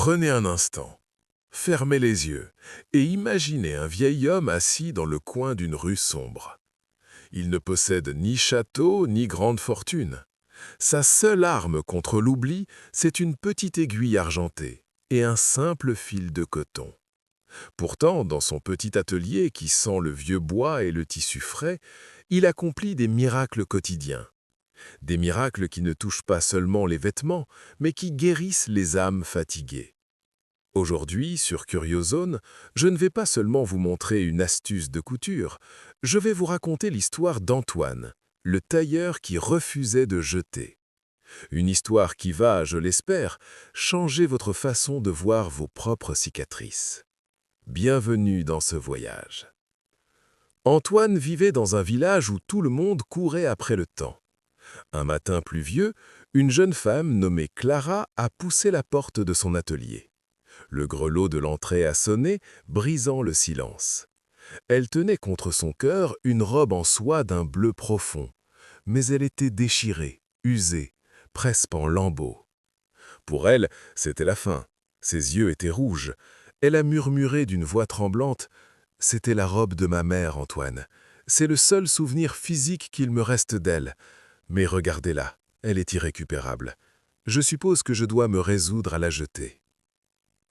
Prenez un instant, fermez les yeux et imaginez un vieil homme assis dans le coin d'une rue sombre. Il ne possède ni château ni grande fortune. Sa seule arme contre l'oubli, c'est une petite aiguille argentée et un simple fil de coton. Pourtant, dans son petit atelier qui sent le vieux bois et le tissu frais, il accomplit des miracles quotidiens. Des miracles qui ne touchent pas seulement les vêtements, mais qui guérissent les âmes fatiguées. Aujourd'hui, sur Curiozone, je ne vais pas seulement vous montrer une astuce de couture, je vais vous raconter l'histoire d'Antoine, le tailleur qui refusait de jeter. Une histoire qui va, je l'espère, changer votre façon de voir vos propres cicatrices. Bienvenue dans ce voyage. Antoine vivait dans un village où tout le monde courait après le temps. Un matin pluvieux, une jeune femme nommée Clara a poussé la porte de son atelier. Le grelot de l'entrée a sonné, brisant le silence. Elle tenait contre son cœur une robe en soie d'un bleu profond, mais elle était déchirée, usée, presque en lambeaux. Pour elle, c'était la fin. Ses yeux étaient rouges. Elle a murmuré d'une voix tremblante « C'était la robe de ma mère, Antoine. C'est le seul souvenir physique qu'il me reste d'elle. Mais regardez-la, elle est irrécupérable. Je suppose que je dois me résoudre à la jeter. »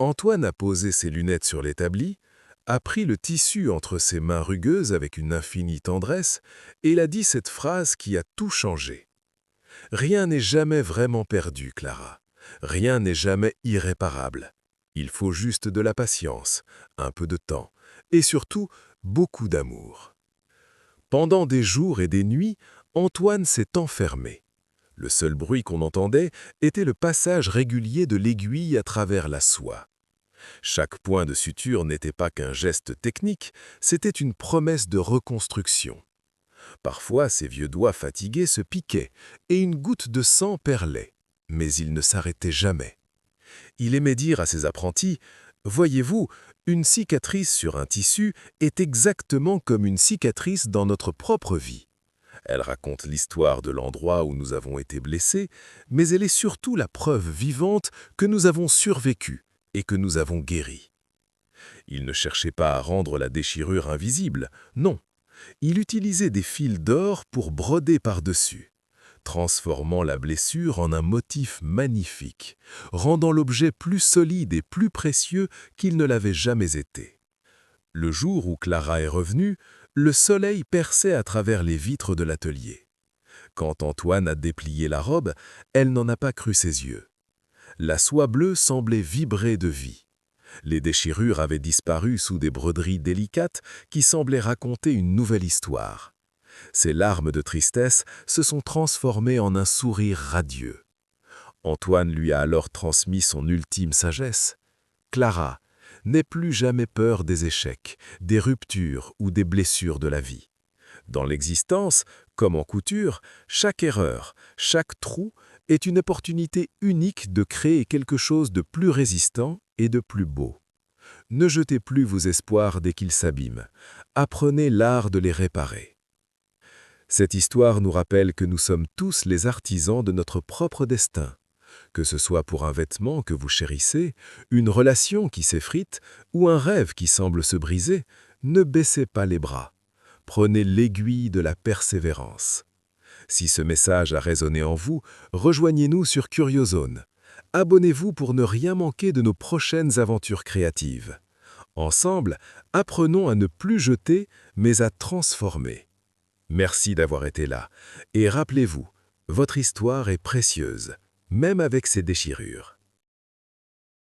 Antoine a posé ses lunettes sur l'établi, a pris le tissu entre ses mains rugueuses avec une infinie tendresse, et il a dit cette phrase qui a tout changé. « Rien n'est jamais vraiment perdu, Clara. Rien n'est jamais irréparable. Il faut juste de la patience, un peu de temps, et surtout beaucoup d'amour. » Pendant des jours et des nuits, Antoine s'est enfermé. Le seul bruit qu'on entendait était le passage régulier de l'aiguille à travers la soie. Chaque point de suture n'était pas qu'un geste technique, c'était une promesse de reconstruction. Parfois, ses vieux doigts fatigués se piquaient et une goutte de sang perlait, mais il ne s'arrêtait jamais. Il aimait dire à ses apprentis « Voyez-vous, une cicatrice sur un tissu est exactement comme une cicatrice dans notre propre vie. Elle raconte l'histoire de l'endroit où nous avons été blessés, mais elle est surtout la preuve vivante que nous avons survécu et que nous avons guéri. » Il ne cherchait pas à rendre la déchirure invisible, non. Il utilisait des fils d'or pour broder par-dessus, transformant la blessure en un motif magnifique, rendant l'objet plus solide et plus précieux qu'il ne l'avait jamais été. Le jour où Clara est revenue, le soleil perçait à travers les vitres de l'atelier. Quand Antoine a déplié la robe, elle n'en a pas cru ses yeux. La soie bleue semblait vibrer de vie. Les déchirures avaient disparu sous des broderies délicates qui semblaient raconter une nouvelle histoire. Ses larmes de tristesse se sont transformées en un sourire radieux. Antoine lui a alors transmis son ultime sagesse. « Clara, n'aie plus jamais peur des échecs, des ruptures ou des blessures de la vie. Dans l'existence, comme en couture, chaque erreur, chaque trou est une opportunité unique de créer quelque chose de plus résistant et de plus beau. Ne jetez plus vos espoirs dès qu'ils s'abîment. Apprenez l'art de les réparer. » Cette histoire nous rappelle que nous sommes tous les artisans de notre propre destin. Que ce soit pour un vêtement que vous chérissez, une relation qui s'effrite ou un rêve qui semble se briser, ne baissez pas les bras. Prenez l'aiguille de la persévérance. Si ce message a résonné en vous, rejoignez-nous sur Curiozone. Abonnez-vous pour ne rien manquer de nos prochaines aventures créatives. Ensemble, apprenons à ne plus jeter, mais à transformer. Merci d'avoir été là. Et rappelez-vous, votre histoire est précieuse, même avec ses déchirures.